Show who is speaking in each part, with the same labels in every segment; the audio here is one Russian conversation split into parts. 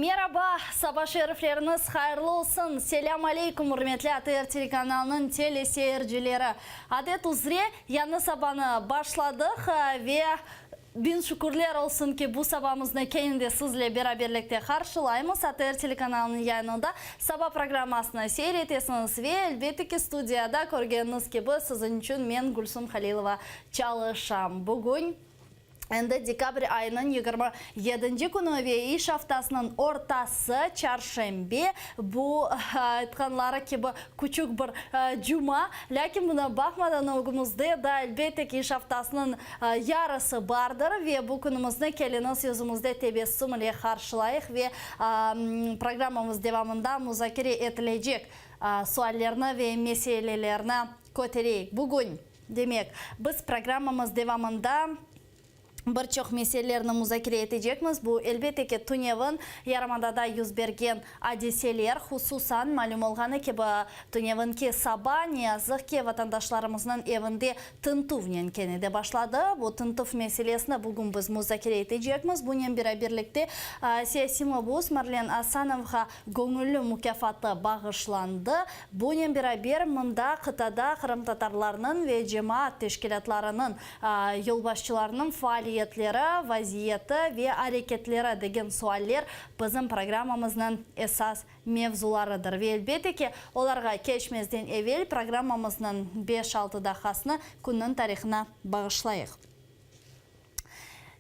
Speaker 1: Merhaba, sabah şerifleriniz hayırlı olsun. Selam aleyküm, hürmetli ATR telekanalının teleseyircileri. Adet üzere yanı sabahını başladık ve bin şükürler olsun ki bu sabahımızda keyinde sizle beraberlikte karşılayımız. ATR telekanalının yayınında sabah programmasını seyretesiniz ve elbette ki studiyada görgeniz gibi sizin için men Gülsüm Halilova çalışam. Bugün dekabr ayının 27. günü ve iş haftasının ortası çarşembe. Bu aytkanları gibi küçük bir cuma. Lakin buna bakmadan ogumuzda da elbette ki iş haftasının yarısı vardır ve bu günümüzde keliniz yüzümüzde tebessüm ile karşılayık ve programımız devamında müzakere edilecek suallerini ve meselelerini kötüreyik. Bugün demek biz programımız devamında birçok meselelerini müzakere edeceğimiz. Bu elbette ki Tunyev'in Yarımada'da yüz bergen hadiseler, hususan malum olğanı ki Tunyev'in ki sabah ne yazık ki vatandaşlarımızın evinde tıntıvnen kenede başladı. Bu tıntıv meselesini bugün biz müzakere edeceğimiz. Bunun birlikte siyasi mabuz Marlen Asanov'a gönüllü mükafatı bağışlandı. Bunun beraber mında kıtada Kırım Tatarlarının ve cemaat teşkilatlarının yolbaşçılarının faaliyetleri, vaziyeti ve hareketleri degen sualler bizim programımızın esas mevzularıdır. Ve elbette ki olarga geçmezden evvel programımızın 5-6 dakikasını günün tarihine bağışlayıq.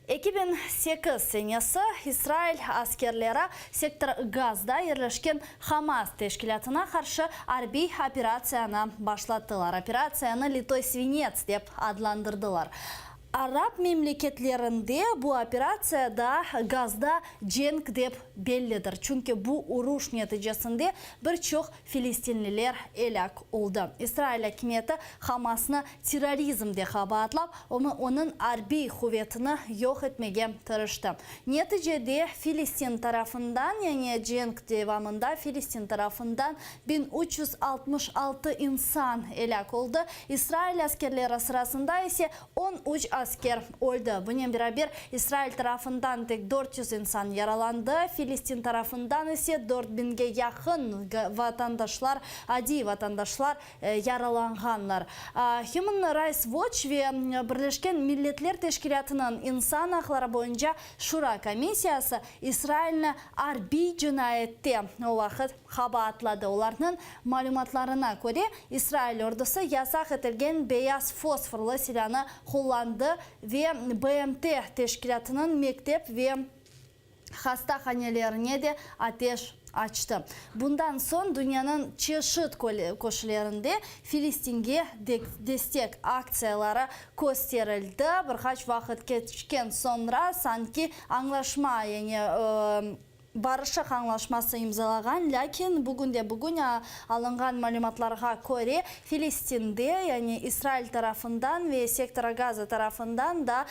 Speaker 1: 2008 senesi İsrail askerleri sektor Gaz'da yerleşken Hamas teşkilatına karşı harbi operasyonu başlattılar. Operasyonu Litoy Svinets dep adlandırdılar. Arap memleketlerinde bu operasyada Gaz'da cenk dep bellidir. Çünkü bu uruş neticesinde birçok Filistinliler elak oldu. İsrail hükümeti Hamas'ını terörizm de atlap onun harbi kuvvetini yok etmeye tırıştı. Neticede Filistin tarafından yani cenk devamında Filistin tarafından 1366 insan elak oldu. İsrail askerleri sırasında ise 13 asker oldu. Bunun beraber İsrail tarafından tek 400 insan yaralandı. Filistin tarafından ise 4000'e yakın vatandaşlar, adi vatandaşlar yaralanganlar. Human Rights Watch ve Birleşken Milletler Teşkilatı'nın insan hakları boyunca Şura Komisyası İsrail'ne harbi cinayette o vakit habatladı. Onların malumatlarına göre İsrail ordusu yasak edilgen beyaz fosforlu silahını kullandı ve BMT teşkilatının mektep ve hastahanelerine de ateş açtı. Bundan son dünyanın çeşit koşullarında Filistin'e destek aksiyaları gösterildi. Birkaç vakit geçken sonra sanki anlaşma yani barışık anlaşması imzalagan, lakin bugün alıngan malumatlarga göre Filistin'de yani İsrail tarafından ve sektor Gaza tarafından da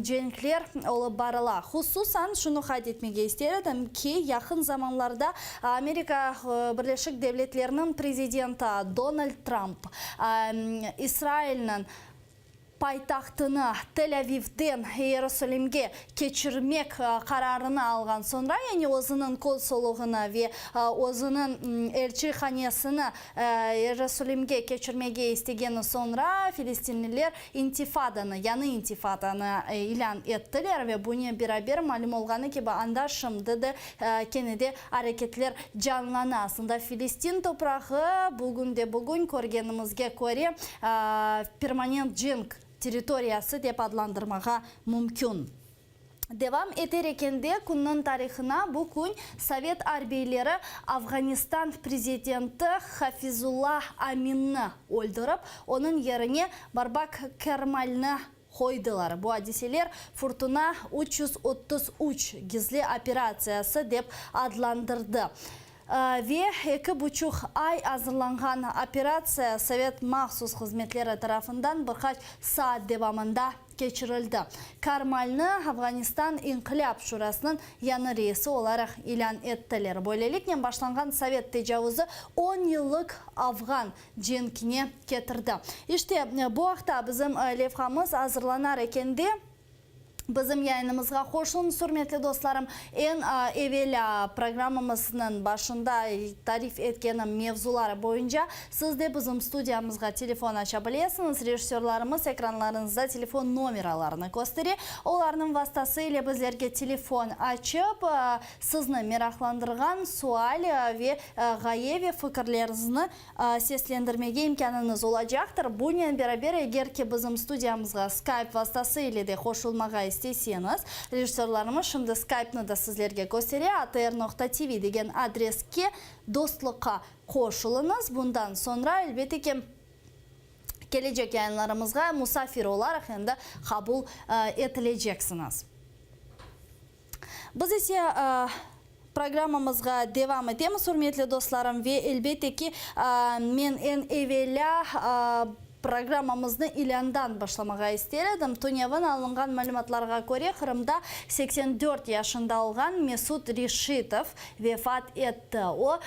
Speaker 1: cenkler olup barıla. Hususan şunu kaydetmeye isterim ki yakın zamanlarda Amerika Birleşik Devletleri'nin prezidenti Donald Trump İsrail'in paytaxtını Tel Aviv'den Yerusalim'e geçirmek kararını algan sonra yani özünün konsoloğuna ve özünün elçihanesini Yerusalim'e geçirmeye istegen sonra Filistinliler intifadanı ilan ettiler ve bunun beraber malum olğanı gibi anda şimdi de kenede hareketler canlanı. Aslında Filistin toprağı bugün görgenimizge göre permanent cenk teritoriyası dep adlandırmağa mümkün. Devam ederken de günün tarihine bugün Sovet arbeyleri Afganistan prezidenti Hafizullah Aminni öldürüp onun yerine Barbak Kermal'ni koydular. Bu hadiseler Fırtına 333 gizli operasyası dep adlandırdı. Ve 2,5 ay hazırlanan operasiya Sovet mahsus hizmetleri tarafından birkaç saat devamında geçirildi. Karmal'ni Afganistan İnkılap Şurası'nın yanı reisi olarak ilan ettiler. Böylelikle başlangan Sovet tecavüzü 10 yıllık Afgan cenkine getirdi. İşte bu hafta bizim levhamız hazırlanar eken de Bizim yayınımızға hoşçakalın, hürmetli dostlarım. En evvel programımızın başında tarif etkenim mevzuları boyunca siz de bizim studiyamızға telefon açabilirsiniz. Rejissörlarımız ekranlarınızda telefon numaralarını gösterir. Onların vasıtasıyla bizlerge telefon açıp sizni meraklandırgan sual ve gaye ve fikirlerinizni seslendirmege imkanınız olacaktır. Bununla beraber eğer ki bizim studiyamızға Skype vasıtasıyla de hoşulmağa isteseniz, rejissörlarımız şimdi Skype'ni da sizlerge gösteriyor. atr.tv деген adreske dostlukka koşulunuz. Bundan sonra elbette ki gelecek yayınlarımızga musafir olarak hem de kabul edileceksiniz. Biz ise programımızga devam edemiz, hürmetli dostlarım, ve elbette ki men en evvela programımızı ilandan başlamağa istedim. Tunyavan alıngan malumatlarga göre Kırım'da 84 yaşında olan Mesut Rishitov vefat etti. O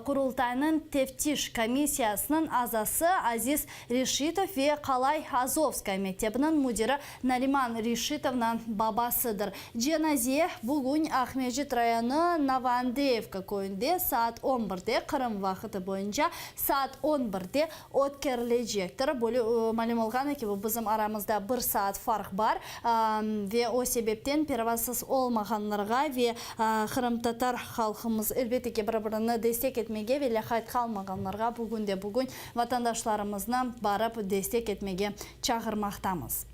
Speaker 1: kurultayının teftiş komisyasının azası Aziz Rishitov ve Kalay Azovskay mektebinin müdiri Nariman Rishitov'nun babasıdır. Cenaze bugün Ahmedjit rayonu Navandeyevka köyünde saat 11'de Kırım vakti boyunca saat 11'de ötkerilecektir. Malum olgan ki bu bizim aramızda bir saat fark var ve o sebepten pervasız olmaganlarga ve Kırım Tatar halkımız elbette ki birbirini destek etmege ve lahayt kalmaganlarga bugün vatandaşlarımızla barıp destek etmege çağırmaktayız.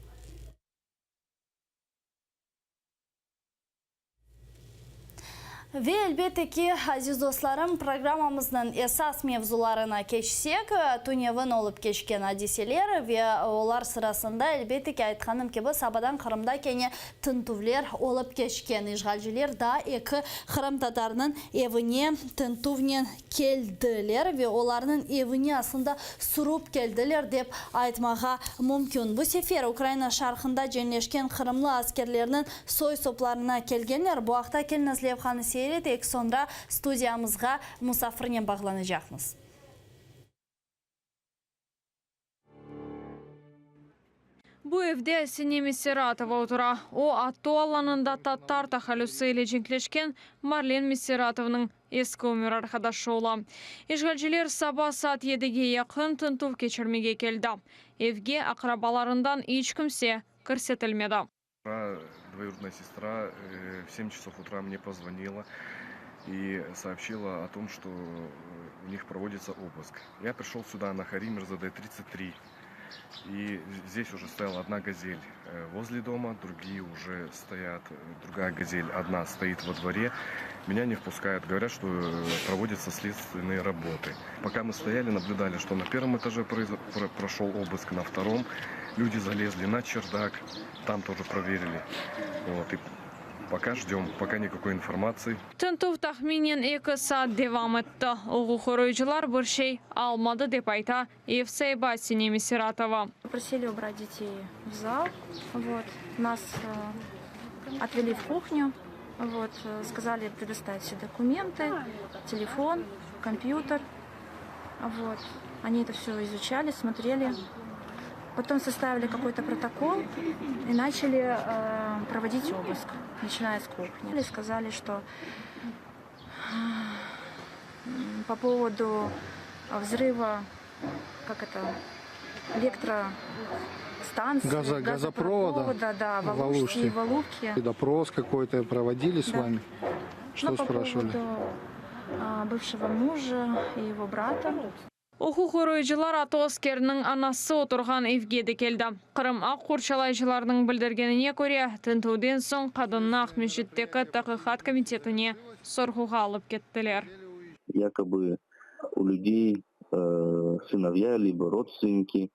Speaker 1: Ve elbette ki aziz dostlarım, programımızın esas mevzularına geçsek, Tunyavan olup geçken hadiseler ve olar sırasında elbette ki aytkanım gibi Sabadan Kırım'da kene tintuvler olup geçken işgalciler da iki Kırım Tatarının evine tintuvnen keldiler ve onların evine aslında surup keldiler dep aytmağa mümkün. Bu sefer Ukrayna şarkında cenleşken Kırımlı askerlerinin soy soplarına kelgenler. Bu hafta Kelnaz Levhan'ı seyredek, sonra studiyamızga musafirine bağlanacağımız.
Speaker 2: Bu evde Sinemi Siratova otura. O Attu alanında Tatar tahallusu ile cinkleşken Marlen Misiratov'nun eski ömür arkadaşı ola. İşgalciler sabah saat 7'ge yakın tintuv geçirmege keldi. Evge akrabalarından hiç kimse көрсетілмеді.
Speaker 3: Двоюродная сестра в 7 часов утра мне позвонила и сообщила о том, что у них проводится обыск. Я пришел сюда на Харим РЗД-33, и здесь уже стояла одна «Газель» возле дома, другие уже стоят, другая «Газель» одна стоит во дворе. Меня не впускают, говорят, что проводятся следственные работы. Пока мы стояли, наблюдали, что на первом этаже прошел обыск, на втором люди залезли на чердак, там тоже проверили. Вот, и пока ждем, пока никакой информации.
Speaker 2: Tintuv tahminen 2 saat devam etti. Oğu koruyucular bir şey almadı dep ayta ev sahibi Sinemi Siratova.
Speaker 4: Попросили убрать детей в зал, вот, нас отвели в кухню, вот, сказали предоставить все документы, телефон, компьютер, вот, они это все изучали, смотрели, потом составили какой-то протокол и начали проводить обыск, начиная с кухни. И сказали, что по поводу взрыва, как это, электростанции,
Speaker 5: газопровода,
Speaker 4: да, в Алуште.
Speaker 5: И допрос какой-то проводили с вами? Что спрашивали?
Speaker 4: По поводу бывшего мужа и его брата.
Speaker 2: Oku koruyucular Atı askerinin anası oturgan evge de keldi. Kırım Aq Kurşalaycılarının bildirgenine göre tintuvden soň kadınны Ahmedjitteki Taqiqat komitetine sorguga alıp kettiler.
Speaker 6: Якобы у людей сыновья либо родственники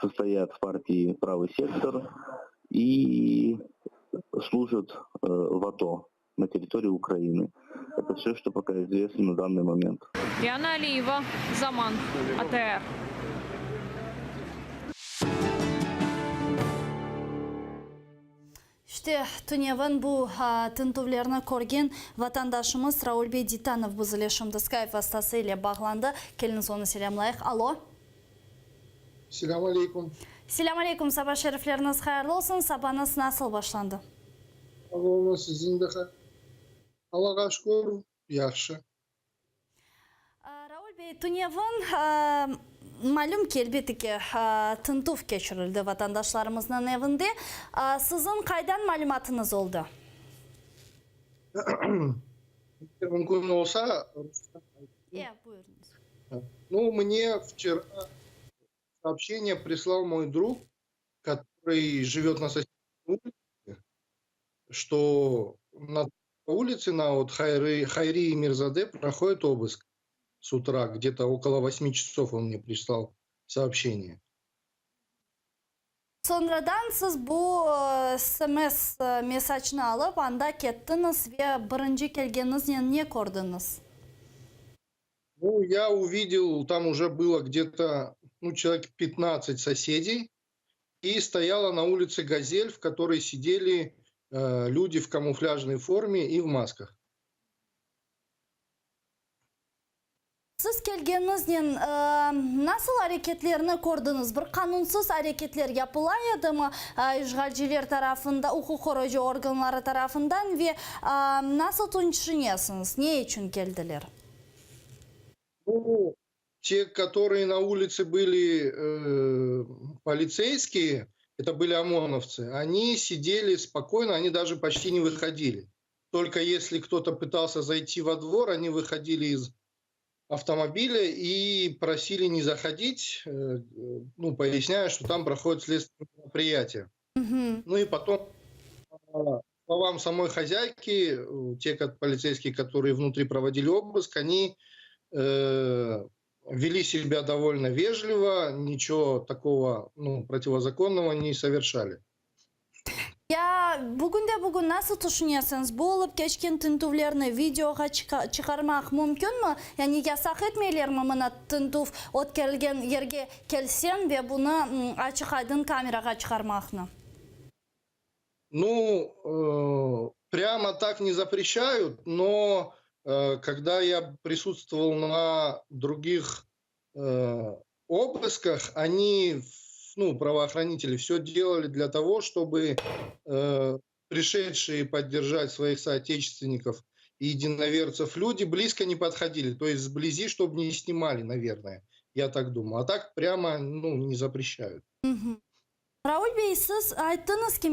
Speaker 6: состоят в партии «Правый сектор» и служат в АТО на территории Украины. Это все, что пока известно на данный момент.
Speaker 2: Яна Алиева, Zaman, ATR.
Speaker 1: İşte Tunyavan bu tintuvlarını көрген vatandaşımız Raulbey Ditanov bizle şimdi Skype vasıtasıyla bağlandı. Keliniz onu selamlayıq. Alo.
Speaker 5: Selamun aleyküm.
Speaker 1: Selamun aleyküm. Sabah şerifleriniz hayırlı olsun. Sabahınız nasıl başlandı?
Speaker 5: Алло, sizin de Allah'a şükür, yaxşı.
Speaker 1: Рауль Бей, Туневын малюм келбетіке тынтув кешірілді ватандашларымыздың evinde. Сіздің қайдан малюматыңыз oldu?
Speaker 5: Мүмкін olsa,
Speaker 1: Buyurunuz.
Speaker 5: ну, мне вчера сообщение прислал мой друг, который живет на соседней улице, что на улице, на вот Хайри и Мирзаде проходит обыск с утра, где-то около 8 часов он мне прислал сообщение.
Speaker 1: Sonradan siz bu SMS mesajını alıp anda kettiniz ve birinci kelgeniniz ne gördünüz?
Speaker 5: Ну, я увидел, там уже было где-то, ну, человек 15 соседей, и стояла на улице «Газель», в которой сидели люди в камуфляжной форме и в масках.
Speaker 1: Siz kelgeninizden nasıl hareketlerini gördünüz? Bir kanunsuz hareketler yapılaydı mı işgalciler tarafında, hukuk korucu organları tarafından ve nasıl düşünüyorsunuz? Ne için geldiler?
Speaker 5: Ну, те, которые на улице были полицейские, это были ОМОНовцы, они сидели спокойно, они даже почти не выходили. Только если кто-то пытался зайти во двор, они выходили из автомобиля и просили не заходить, ну, поясняя, что там проходит следственное мероприятие. Ну и потом, по словам самой хозяйки, те полицейские, которые внутри проводили обыск, они вели себя довольно вежливо, ничего такого, ну, противозаконного не совершали.
Speaker 1: Ya bugün nasıl düşünüyorsunuz? Bu olup geçken tintuvlarını videoga çıkarmak mümkün mü? Yani yasak etmeyler mi bana tintuv ötkerilgen yerge kelsen ve bunu açık aydın kameraga çıkarmakını?
Speaker 5: Ну, прямо так не запрещают, но когда я присутствовал на других обысках, они, ну, правоохранители все делали для того, чтобы пришедшие поддержать своих соотечественников и единоверцев люди близко не подходили, то есть сблизи, чтобы не снимали, наверное, я так думаю. А так прямо, ну, не запрещают.
Speaker 1: Raul Bey, siz ayttınız ki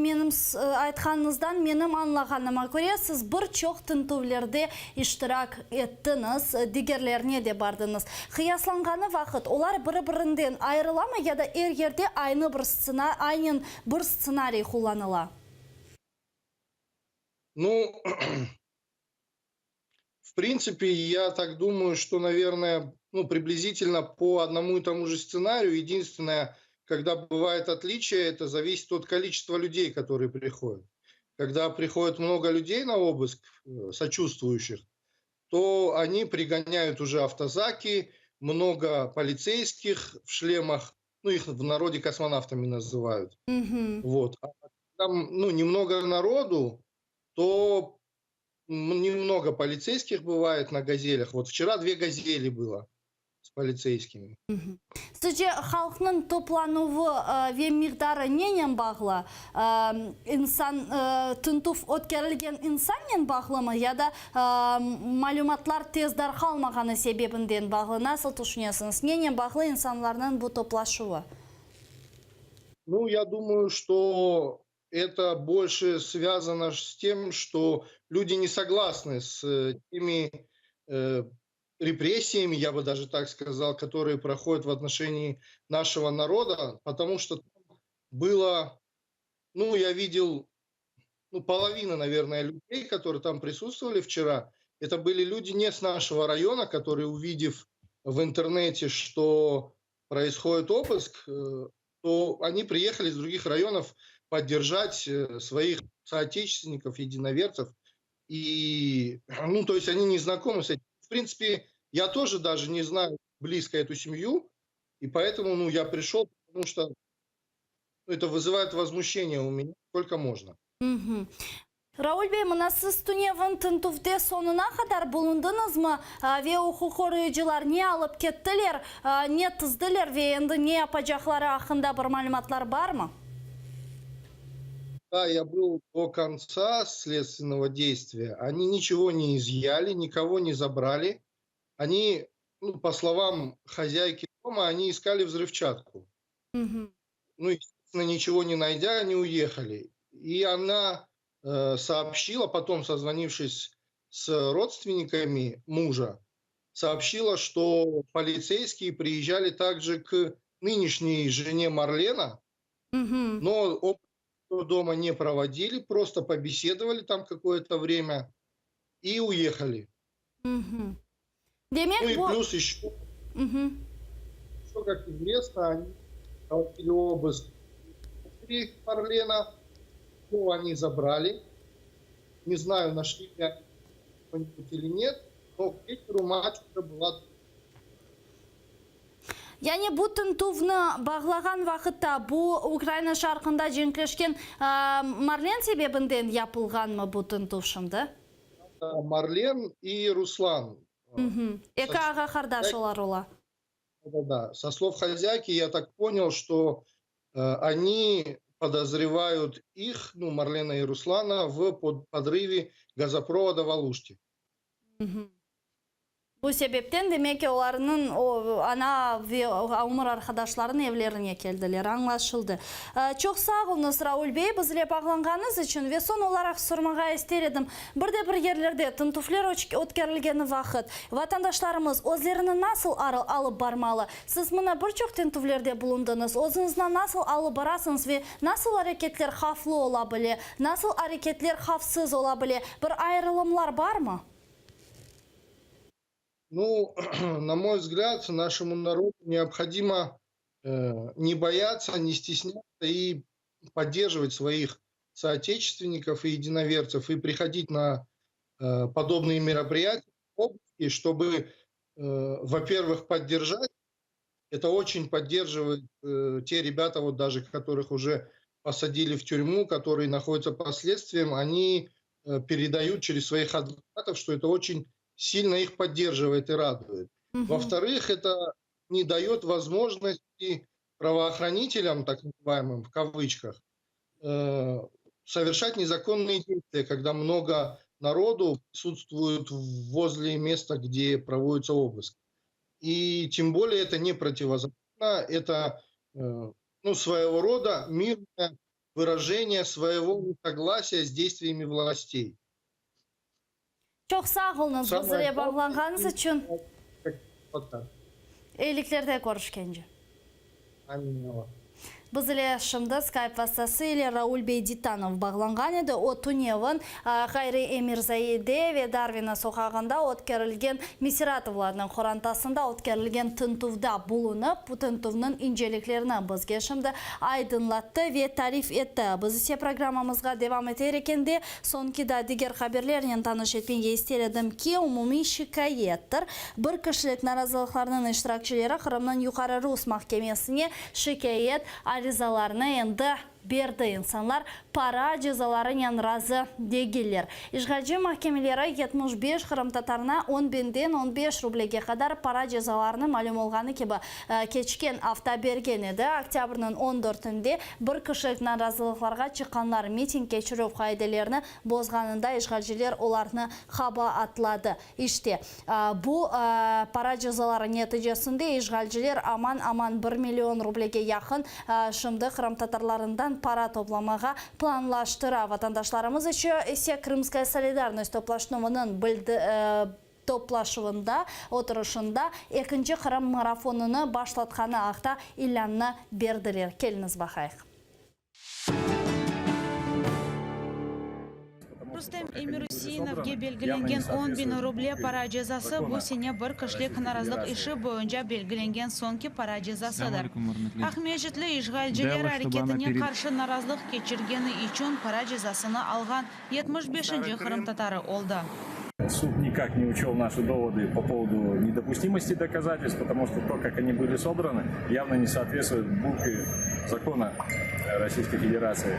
Speaker 1: aytganınızdan benim anlağanıma göre siz birçok tintuvlarda iştirak ettiniz, diğerlerine de bardınız. Kıyaslanğanı vakit olar bir-birinden ayrıla mı ya da her yerde aynı bir ssenariy kullanıla?
Speaker 5: Ну, в принципе, я так думаю, что, наверное, ну, приблизительно по одному и тому же сценарию. Единственное, когда бывает отличие, это зависит от количества людей, которые приходят. Когда приходит много людей на обыск, сочувствующих, то они пригоняют уже автозаки, много полицейских в шлемах, ну, их в народе космонавтами называют. Вот. А там, ну, немного народу, то немного полицейских бывает на газелях. Вот вчера 2 газели было с полицейскими.
Speaker 1: Sizce halkın toplanığı ve miktarı neyle bağlı? Tintuv ötkerilgen insanla bağlı mı ya da malumatlar tez daralmagаны sebebinden bağlı? Nasıl düşünüyorsunuz? Neyle bağlı insanların bu toplaşığı?
Speaker 5: Ну, я думаю, что это больше связано с тем, что люди не согласны с теми репрессиями, я бы даже так сказал, которые проходят в отношении нашего народа, потому что было, ну, я видел, ну, половина, наверное, людей, которые там присутствовали вчера, это были люди не с нашего района, которые, увидев в интернете, что происходит обыск, то они приехали из других районов поддержать своих соотечественников, единоверцев. И, ну, то есть они не знакомы с этим. В принципе, я тоже даже не знаю близко эту семью, и поэтому, ну, я пришел, потому что это вызывает возмущение у меня, сколько можно.
Speaker 1: Raul Bey, mına siz Tunev'in tintuvda sonuna kadar bulundunuz mu? Ve hukuk koruyucular ne alıp kettiler, ne tızdılar ve endi ne yapacakları hakkında bir malumatlar var mı?
Speaker 5: Да, я был до конца следственного действия. Они ничего не изъяли, никого не забрали. Они, ну, по словам хозяйки дома, они искали взрывчатку.
Speaker 1: Мгм.
Speaker 5: Ну, естественно, ничего не найдя, они уехали. И она сообщила, потом созвонившись с родственниками мужа, сообщила, что полицейские приезжали также к нынешней жене Марлена,
Speaker 1: Мгм.
Speaker 5: но обыск дома не проводили, просто побеседовали там какое-то время и уехали.
Speaker 1: Мгм.
Speaker 5: Ну
Speaker 1: Демек
Speaker 5: и
Speaker 1: bu
Speaker 5: плюс еще,
Speaker 1: Мгм.
Speaker 5: как известно, они проводили обыск внутри Марлена, его они забрали. Не знаю, нашли ли они что-нибудь или нет, но к вечеру мать уже была.
Speaker 1: Яғни бұл тінтуфны бағлаған вақытта бұл Украина шарқында женклешкен Марлен себебінден япылған бұл тінтуфшымды?
Speaker 5: Марлен и Руслан.
Speaker 1: Экі аға қардаш олар ола?
Speaker 5: Да. Со слов хозяйки я так понял, что они подозревают их, ну, Марлена и Руслана, в подрыве газопровода в Алуште.
Speaker 1: Бұл себептен демеке оларының ана умыр арқадашларын евлеріне келділер, аңлашылды. Çok sağ olunuz Raul Bey, bizle bağlanğanız için ve son olarak sormağa isterim. Bir yerlerde tintuflar ötkerilgeni vaqt vatandaşlarımız özlerini nasıl alıp barmalı? Siz buna birçok tintuflarda bulundunuz. Özünüzden nasıl alıp barasınız ve nasıl hareketler haflı olabilir? Nasıl hareketler hafsız olabilir? Bir ayrılımlar var mı?
Speaker 5: Ну, на мой взгляд, нашему народу необходимо не бояться, не стесняться и поддерживать своих соотечественников и единоверцев, и приходить на подобные мероприятия, чтобы, во-первых, поддержать. Это очень поддерживает те ребята, вот даже которых уже посадили в тюрьму, которые находятся под следствием, они передают через своих адвокатов, что это очень сильно их поддерживает и радует. Во-вторых, это не дает возможности правоохранителям, так называемым в кавычках, совершать незаконные действия, когда много народу присутствует возле места, где проводится обыск. И тем более это не противозаконно, это своего рода мирное выражение своего несогласия с действиями властей.
Speaker 1: Çok sağ olunuz bizle bağlanğanız için. Eyliklerde görüşkence.
Speaker 5: Аминь.
Speaker 1: Bizle şimdi Skype vasıtasıyla Raul Beyditanov bağlanğan edi. O Tunev'in Hayri Emirzayede ve Darvina sokağında ötkerilgen Misiratovlarının xorantasında ötkerilgen tintuvda bulunup, bu tintuvның inceliklerini bizge şimdi aydınlattı ve tarif etti. Biz ise programımızga devam ederken de sonkida diğer haberlerle tanış etmeye istedim ki umumi şikayettir. Bir kişilik narazılıklarının iştirakçıları Kırım'ın yukarı Rus mahkemesine şikayet arizalarını endi berdi. İnsanlar para cezalarıyla razı değiller. İşgalci mahkemeleri 75 Kırım Tatarına 10 binden 15 rublege kadar para cezalarını malum olğanı gibi keçken hafta bergen edi. Oktyabrның 14'ünde bir kişilik narazılıklarga çıkanlar miting geçirip kaidelerini bozganında işgalciler olarını haba atladı. İşte bu para cezaları neticesinde işgalciler aman 1 milyon rublege yakın şimdi Kırım Tatarlarından para toplamağa planlaştıra. Vatandaşlarımız için ise Kırımskaya Solidarność toplaşıvında, oturuşunda ikinci Kırım marafonunu başlatkanı ağda ilanını berdiler. Keliniz bakayıq.
Speaker 7: Рустем Эмирусиновге белгіленген 10 bin ruble para cezası bu sene bir kişilik narazılık işi boyunca belgilengen sonki para cezasıdır. Ahmejitli işgalciler hareketine karşı narazılık geçirgeni için para cezasını algan 75. Kırım Tatarı oldu.
Speaker 8: Суд никак не учел наши доводы по поводу недопустимости доказательств, потому что то, как они были собраны, явно не соответствует букве закона Российской Федерации.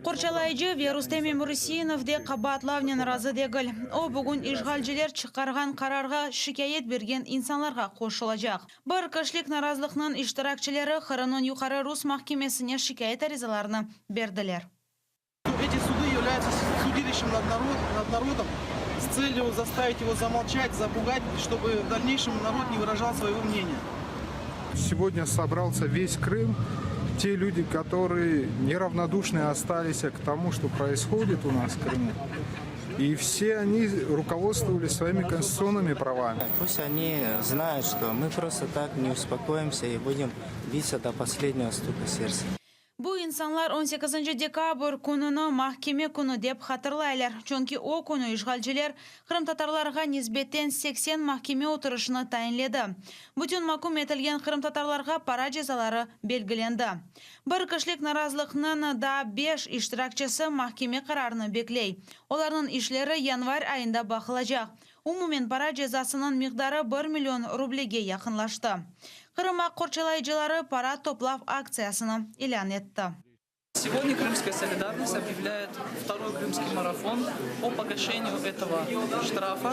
Speaker 7: Qorchalayıcı ve Rustem Emirisinov de qabatlavnen razı degil. O bugün işgalciler çıkargan kararga şikayet bergen insanlarga koşulacak. Bir kişilik narazılıkның iştirakçıları Kırım'ın yukarı Rus mahkemesine şikayet arizalarını berdiler.
Speaker 9: является судилищем над народом с целью заставить его замолчать, запугать, чтобы в дальнейшем народ не выражал своего мнения.
Speaker 10: Сегодня собрался весь Крым, те люди, которые неравнодушны остались к тому, что происходит у нас в Крыму. И все они руководствовались своими конституционными правами.
Speaker 11: Пусть они знают, что мы просто так не успокоимся и будем биться до последнего стука сердца.
Speaker 7: Bu insanlar 18 dekabr kununu mahkeme kunu deb hatırlaylar. Çünkü o kunu işgalciler Kırım Tatarlarga nisbeten 80 mahkeme oturuşunu tayinledi. Bütün mahkum etilgen Kırım Tatarlarga para cezaları belgilendi. Bir kişilik narazılıkның da 5 iştirakçısı mahkeme kararını bekley. Onların işleri yanvar ayında bakılacak. Umumen para cezasının miqdarı 1 milyon rublege yakınlaştı. Kırım Akkorçalayıcıları para toplav акциясını ilan etti.
Speaker 12: Сегодня Крымская солидарность объявляет второй крымский марафон о погашению этого штрафа,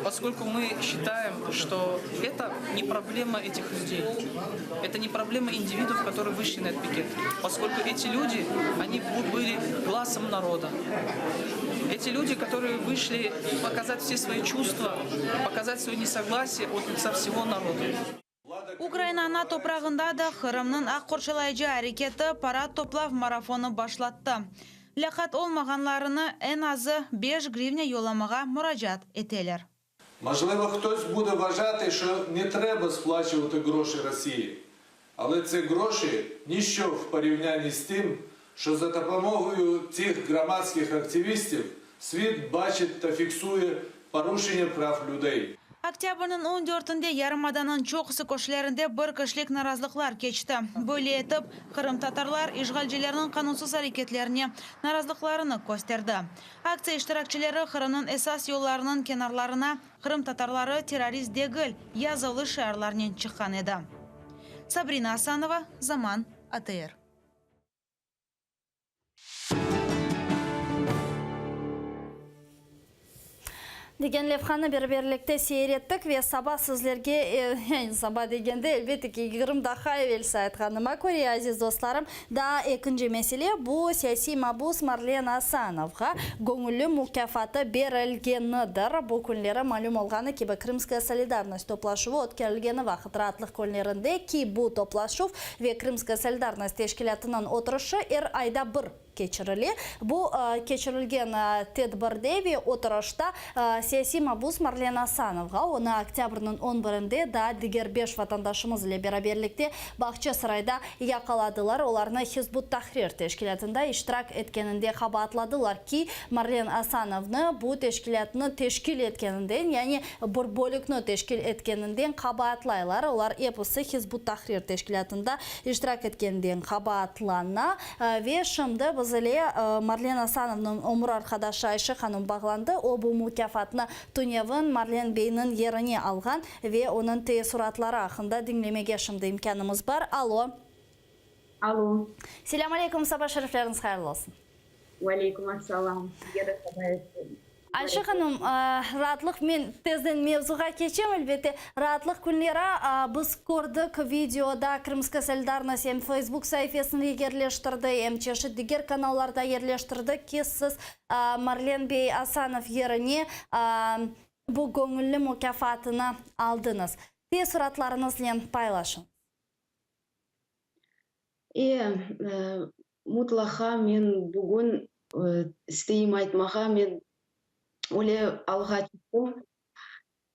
Speaker 12: поскольку мы считаем, что это не проблема этих людей, это не проблема индивидов, которые вышли на этот пикет, поскольку эти люди, они были глазом народа. Эти люди, которые вышли показать все свои чувства, показать свое несогласие от лица всего народа.
Speaker 7: Ukrayna toprağında da Kırım'ın Akkorçalayıcı hareketi para toplav marafonu başlattı. Lakat olmaganlarını en azı 5 гривня yollamağa müracaat eteler.
Speaker 13: Можливо, хтось буде вважати, що не треба сплачувати гроші Росії. Але ці гроші – ніщо в порівнянні з тим, що за допомогою цих громадських активістів світ бачить та фіксує порушення прав людей.
Speaker 7: Oktyabrның 14'inde Yarımada'nın çoğusu koşularında bir kişilik narazılıklar geçti. Böyle etip Kırım Tatarlar işgalcilerinin kanunsuz hareketlerini, narazılıklarını gösterdi. Aksiya iştirakçıları Kırım'ın esas yollarının kenarlarına Kırım Tatarları terörist değil yazılı şiarlarının çıkan edi. Sabrina Asanova, Zaman, ATR.
Speaker 1: Деген левханы берберлікте сейреттік ве саба сізлерге, саба дегенде әлбетті ки Кырымда хайвелсі айтқаныма көре, азиз достарым, да екінші меселе бұл саяси мабус Марлен Асановға көңілі мүкафаты берілгенідір. Бұл күнлері малюм олғаны кебі Крымская солидарность топлашуы өткерілгені вақыт ратлық күнлерінде ки бұл топлашув ве Крымская солидарность тешкілетінің отырышы айда бір keçirildi. Bu keçirilgen tedbirde oturuşta siyasi mabus Marlen Asanovga onu oktyabrның 11'inde da diğer 5 vatandaşımız ile beraberlikte Bahçesaray'da yakaladılar. Olarını Hizbut Tahrir teşkilatında iştirak etkeninde xabatladılar ki Marlen Asanov'nu bu teşkilatını teşkil etkeninden yani bir bölükünü teşkil etkeninden xabatlaylar. Olar episi Hizbut Tahrir teşkilatında iştirak etkeninden xabatlana ve şimdi Bizile Marlen Asanov'nun umur arkadaşı Ayşe Hanım bağlandı. O bu mükafatını Tunyev'in Marlen Bey'nin yerini algan ve onun tesuratları hakkında dinlemeye şimdi imkanımız var. Alo.
Speaker 14: Alo.
Speaker 1: Selamun aleyküm, sabah şerifleriniz hayırlı olsun.
Speaker 14: Aleyküm assalam.
Speaker 1: Ayşe Hanım, rahatlık men tezden mevzuga geçeyim elbette. Rahatlık günleri biz gördük videoda Kırımskaya Solidarность hem Facebook sayfasını yerleştirdi hem çeşitli diğer kanallarda yerleştirdi ki siz Marlen Bey Asanov yerine bu gönüllü mükafatını aldınız. Tesuratlarınızla paylaşın.
Speaker 14: Mutlaka men bugün isteyim aytmağa men Ole alға çıktım.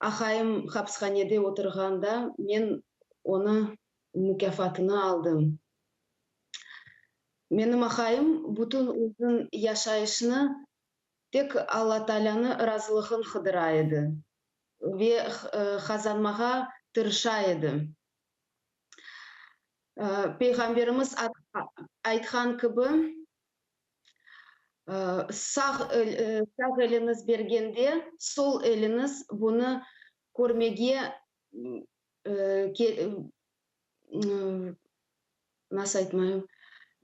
Speaker 14: Ахайым hapsxanede oturganda men onu mükafatını aldım. Menim ahayım bütün uzun yaşayışını tek Allah Teala'nın razılığın xıdıraydı ve kazanmağa tırışaydı. Peygamberimiz aytgan gibi sağ eliniz bergende sol eliniz bunu görmege nasıl aytmayım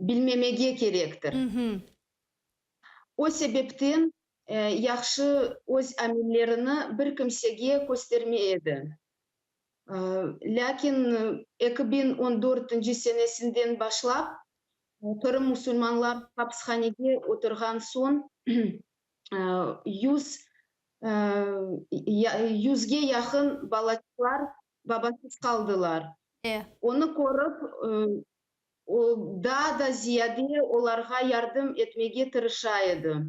Speaker 14: bilmemege gerektir. O sebepten yaxşı öz amillerini bir kimsege göstermeydi. Lakin 2014 senesinden başlap Kırım musulmanlar hapishhanede oturgan son 100'ge yakın balaçlar babasız kaldılar. Onu korup daha da ziyade onlara yardım etmeye tırışaydı.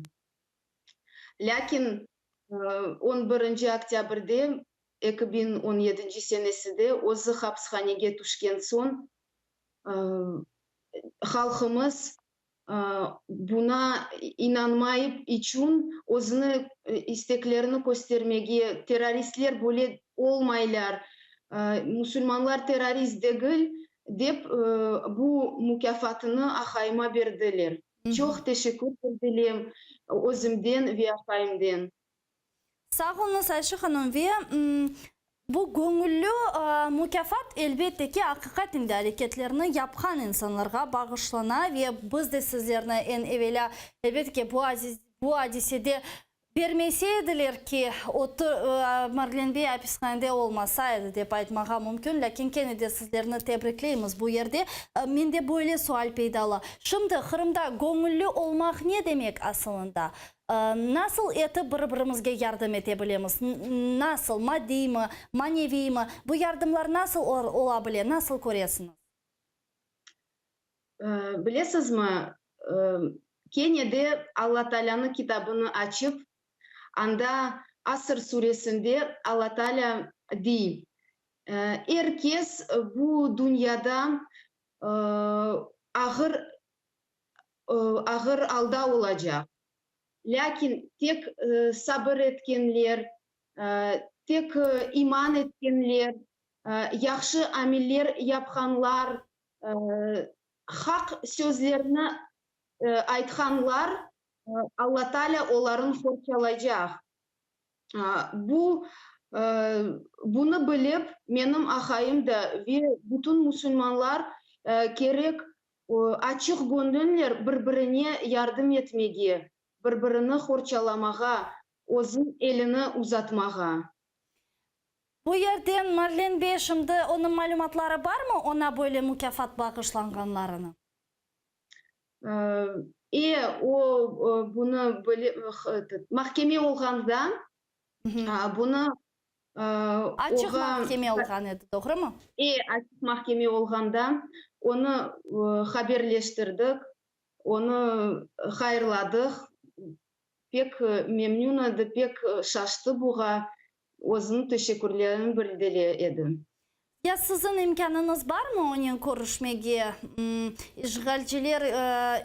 Speaker 14: Lakin 11 Oktyabr'de 2017 senesinde o'zi hapishanaga tushgan son halkımız buna inanmayıp için o'zini isteklerini göstermege teröristler böyle olmaylar, Müslümanlar terörist değil dep bu mükafatını ahayıma verdiler. Çok teşekkür ederim özümden ve ahayımdan.
Speaker 1: Sağ olunuz Ayşe Hanım ve bu gönüllü mükafat elbette ki hakikatinde hareketlerini yapan insanlara bağışlana ve biz de sizlerine en evvela elbette ki bu hadisede vermeseydiler ki Marlen Bey hapishanede olmasaydı dep aytmağa mümkün. Lakin gene de sizlerini tebrikleyimiz bu yerde. Mende böyle sual peydalı. Şimdi Kırım'da gönüllü olmak ne demek aslında? Nasıl eti birbirimizge yardım edebiliriz? Nasıl? Maddi mi? Manevi mi? Bu yardımlar nasıl olabilir? Nasıl koruyorsunuz?
Speaker 14: Bilesiniz mi? Kenya'da Allah Teala'nın kitabını açıp anda Asır suresinde Allah Teala diyor. Herkes bu dünyada ağır alda olacak. Lakin tek sabır etkenler, tek iman etkenler, yaxşı ameller yapkanlar, hak sözlerini aytkanlar Allah Teala onların forçalayacak. Bunu bilip benim ahayım da ve bütün Müslümanlar gerek açık gönüller birbirine yardım etmeye, birbirini horçalamağa, özün elini uzatmağa.
Speaker 1: Bu yerden Marlen Bey şimdi onun malumatları var mı ona böyle mükafat bağışlanganlarını?
Speaker 14: O bunu böyle mahkeme olganda bunu
Speaker 1: açık mahkeme olganıydı, doğru mu?
Speaker 14: Açık mahkeme olganda onu haberleştirdik, onu hayırladık. Pek memnunaydı, pek şaştı buğa. Özünün teşekkürlerini bildirdi.
Speaker 1: Ya sizin imkanınız var mı onun görüşmeye? İşgalciler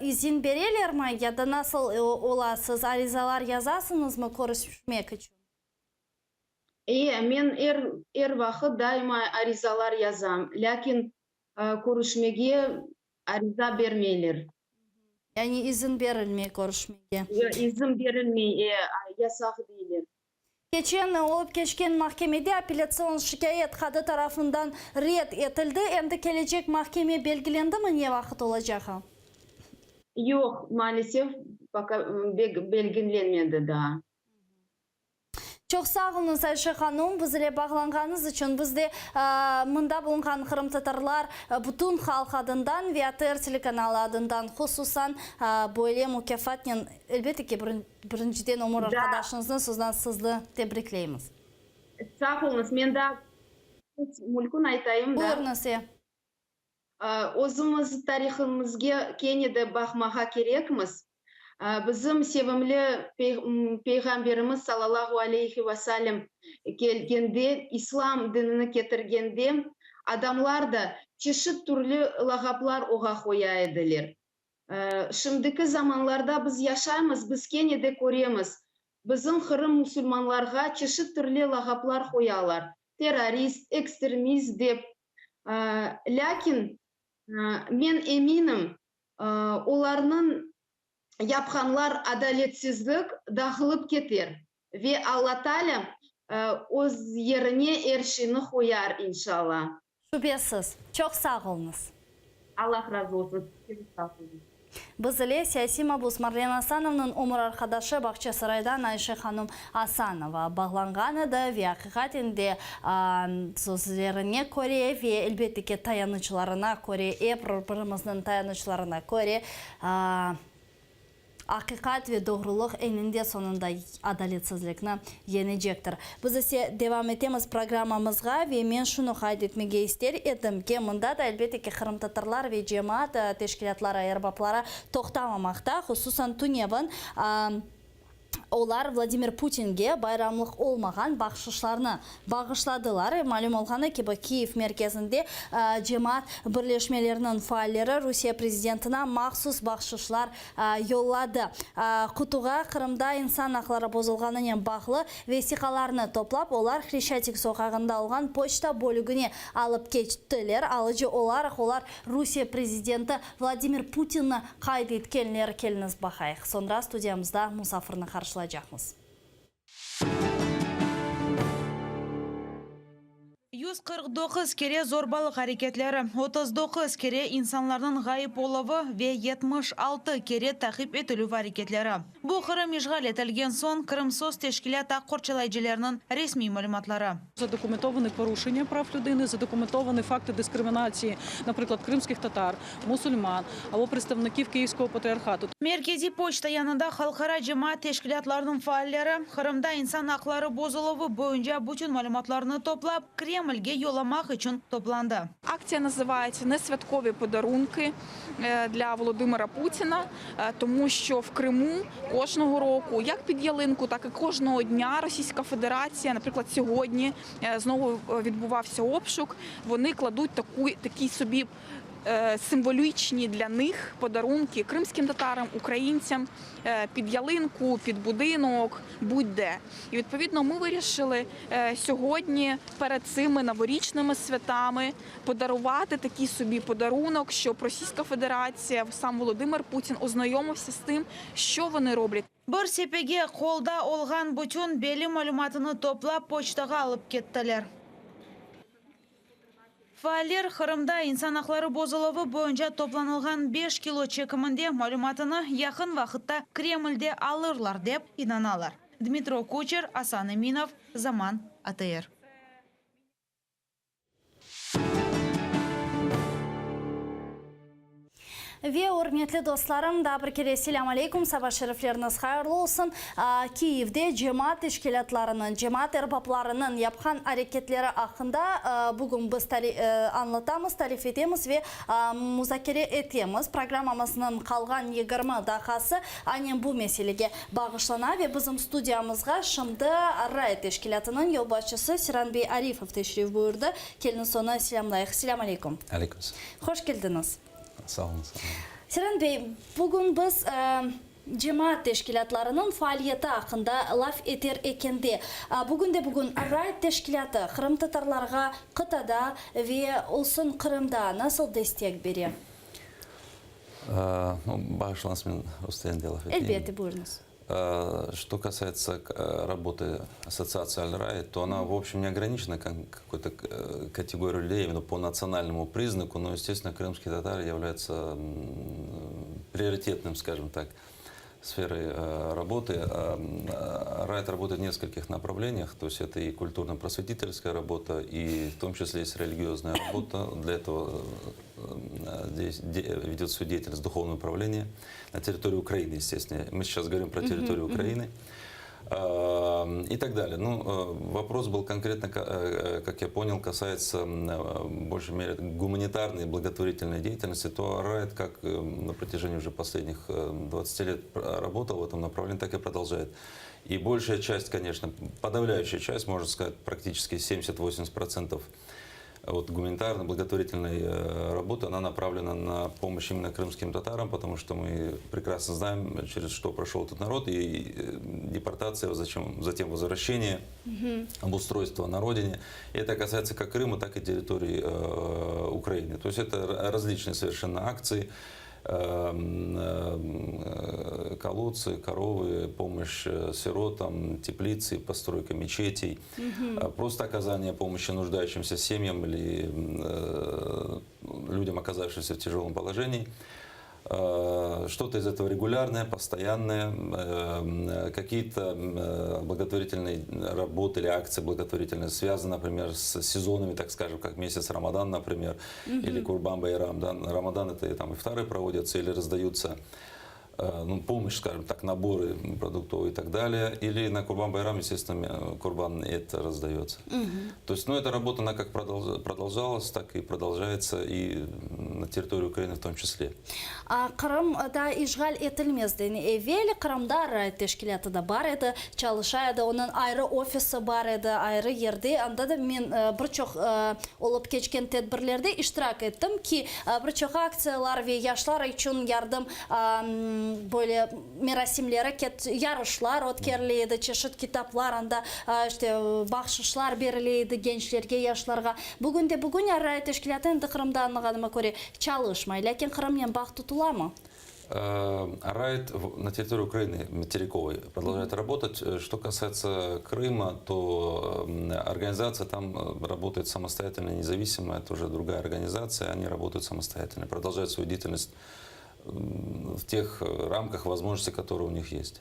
Speaker 1: izin verirler mi ya da nasıl olasınız? Arizalar yazasınız mı görüşmek için?
Speaker 14: Men her vakit daima arizalar yazam. Lakin görüşmeye ariza vermeyler.
Speaker 1: Yani izin verilmiyor görüşmeye.
Speaker 14: İzin verilmiyor, yasak değiller.
Speaker 1: Geçen olup geçken mahkemede apellasyon şikayet kadı tarafından red etildi. Endi gelecek mahkeme belgilendi mi ne vakit olacak?
Speaker 14: Yok, maalesef belgelenmedi daha.
Speaker 1: Çok sağ olun Ayşe Hanım, bizle bağlanğanınız için. Bizde mında bulungan Kırım Tatarlar bütün halk adından ve ATR telekanalı adından hususan böyle mükafatın elbette ki birinciden Umur arkadaşınızın sözden sizle tebrikleyimiz.
Speaker 14: Sağ olunuz, men de mülkün aytayım da.
Speaker 1: Buyurunuz.
Speaker 14: Özümüz tarihimizge Kenya'da bakmağa gerekmiz. Bizim sevimli Peygamberimiz sallallahu aleyhi ve sellem gelgende, İslam dinini getirgende adamlar da çeşit türlü lakaplar oğa koyaydılar. Şimdiki zamanlarda biz yaşayımız, biz Kenya'da görüyoruz. Bizim Kırım Müslümanlarga çeşit türlü lakaplar koyarlar. Terörist, ekstremist dep. Lakin men eminim onların yapkanlar adaletsizlik dağılıp keter ve Allah Teala öz yerine erşini koyar inşallah.
Speaker 1: Şüphesiz. Çok sağ olunuz.
Speaker 14: Allah razı olsun.
Speaker 1: Бізіле саяси мабус Марлен Асановның умыр арқадашы Бақча Сарайдан Айша ханым Асанова бағланғаны да вияқиқатінде сөздеріне көре ве әлбеттеке таянычыларына көре бір-біріміздің таянычыларына көре ақиқат ве doğruluk eninde sonunda adaletsizlikni yenecektir. Biz ise devam etemiz programımızga ve men şunu qayd etmege ister edim ki mında da elbette ki Kırım Tatarlar ve cemaat teşkilatları, erbaplara toxtamamakta, hususan Tunev'in Олар Владимир Путинге байрамлық olmagan бағышышларны бағышладылар. Мәлім olғаны ki Киев мерkezінде cemaat birleşmelerinin failleri Rusya prezidentine махсус бағышышлар yolladı. Құтуға Қырымда insan hakları bozulğanымен bağlı vesikalarını toplap, олар Хрещатик соқағында olğan poçta bölügüne alıp geçtiler. Alıcı olarak олар Rusya prezidenti Vladimir Putin'ni qayd etkenler keliniz baxayıq. Sonra studiyamızda musafirni karşılayacağımız.
Speaker 7: 149 kere zorbalık hareketleri, 39 kere insanların gayip oluvu ve 76 kere takip etülü hareketleri. Bu Kırım işgal etilgen son Kırım Соц Teşkilatı Korçalaycılarının resmi malumatları.
Speaker 15: Задокументовані порушення прав людини, задокументовані факти дискримінації, наприклад, кримських татар, мусульман або представників Київського патріархату.
Speaker 7: Merkezi Poçta yanında halkara cemaat teşkilatlarının failleri Kırım'da insan hakları bozuluvu boyunca bütün malumatlarını toplap Кремльге yollamak için toplandı.
Speaker 16: Акція називається «Несвяткові подарунки для Володимира Путіна», тому що в Криму кожного року, як під ялинку, так і кожного дня Російська Федерація, наприклад, сьогодні знову відбувався обшук, вони кладуть такі собі символічні для них подарунки кримським татарам, українцям під ялинку, під будинок, будь-де. І відповідно ми вирішили сьогодні перед цими новорічними святами подарувати такий собі подарунок, щоб Російська Федерація, сам Володимир Путін ознайомився з тим, що вони роблять.
Speaker 7: Bir sepege kolda olğan bütün belli malumatını toplap poçtaga alıp kettiler. Failler Kırım'da insan hakları bozuluvu boyunca toplanılgan 5 kilo çekiminde malumatını yakın vakitte Kreml'de alırlar dep inanalar. Dmitro Kucher, Asan Eminov, Zaman, ATR.
Speaker 1: Ve hürmetli dostlarım, da bir kere selam aleyküm, sabah şerifleriniz hayırlı olsun. Kiyev'de cemaat teşkilatlarının, cemaat erbaplarının yapkan hareketleri hakkında bugün biz anlatamız, tarif edemiz ve müzakere etemiz. Programımızın kalgan 20 dakikası aynen bu meselege bağışlana ve bizim stüdyamızga şimdi Ray teşkilatının yolbaşçısı Siran Bey Arifov teşrif buyurdu. Kelin sona selamlayıq. Selam aleyküm.
Speaker 17: Aleyküm.
Speaker 1: Hoş geldiniz.
Speaker 17: Sağ olun.
Speaker 1: Siran Bey, bugün biz cemaat teşkilatlarının faaliyeti hakkında laf eter ekende. Bugün Ray teşkilatı Kırım Tatarlarga kıtada ve olsun Kırım'da nasıl destek veriyor?
Speaker 17: Bağışlansın мен Рустен Делов.
Speaker 1: Elbette buyurunuz.
Speaker 17: Что касается работы ассоциации Аль-Рай, то она, в общем, не ограничена какой-то категорией людей именно по национальному признаку, но, естественно, крымские татары являются приоритетным, скажем так, сферой работы. РАЙТ работает в нескольких направлениях, то есть это и культурно-просветительская работа, и в том числе есть религиозная работа. Для этого здесь ведет свою деятельность духовное управление на территории Украины, естественно. Мы сейчас говорим про территорию Украины. И так далее. Ну, вопрос был конкретно, как я понял, касается в большей мере гуманитарной и благотворительной деятельности. То РАЙТ, как на протяжении уже последних 20 лет работал в этом направлении, так и продолжает. И большая часть, конечно, подавляющая часть, можно сказать, практически 70-80% вот гуманитарной, благотворительной работы, она направлена на помощь именно крымским татарам, потому что мы прекрасно знаем, через что прошел этот народ, и депортация, затем возвращение, обустройство на родине. И это касается как Крыма, так и территории Украины. То есть это различные совершенно акции, колодцы, коровы, помощь сиротам, теплицы, постройка мечетей, просто оказание помощи нуждающимся семьям или людям, оказавшимся в тяжелом положении. Что-то из этого регулярное, постоянное, какие-то благотворительные работы или акции благотворительные связаны, например, с сезонами, так скажем, как месяц Рамадан, например, или Курбан-Байрам. Да? Рамадан это и там ифтары проводятся или раздаются помощь, скажем так, наборы продуктов и так далее. Или на Курбан-Байрам, естественно, Курбан это раздается. То есть, эта работа, она как продолжалась, так и продолжается и на территории Украины в том числе.
Speaker 1: Кырымда ишгал етілмезден. Evvel Кырымда райт тешкилаты да бар еді, çalışайды, onun ayrı ofisi бар еді, ayrı yerde. Анда да мен birçok olup geçken tedbirlerde iştirak ettim ki birçok aksiyalar ve yaşlar için yardım böyle merasimlere yarışlar ötkərliydi, çeşit kitaplar, anda işte bahşişler beriliydi gençlerge, yaşlarga. Bugün rayt teşkilatı indi Kırımda anlığadıma göre çalışmay. Lakin Kırım'yan bağ tutula mı?
Speaker 17: Райт на территории Украины материковой продолжает работать. Что касается Крыма, то организация там работает самостоятельно, независимо. Это уже другая организация, они работают самостоятельно, продолжают свою деятельность в тех рамках возможностей, которые у них есть.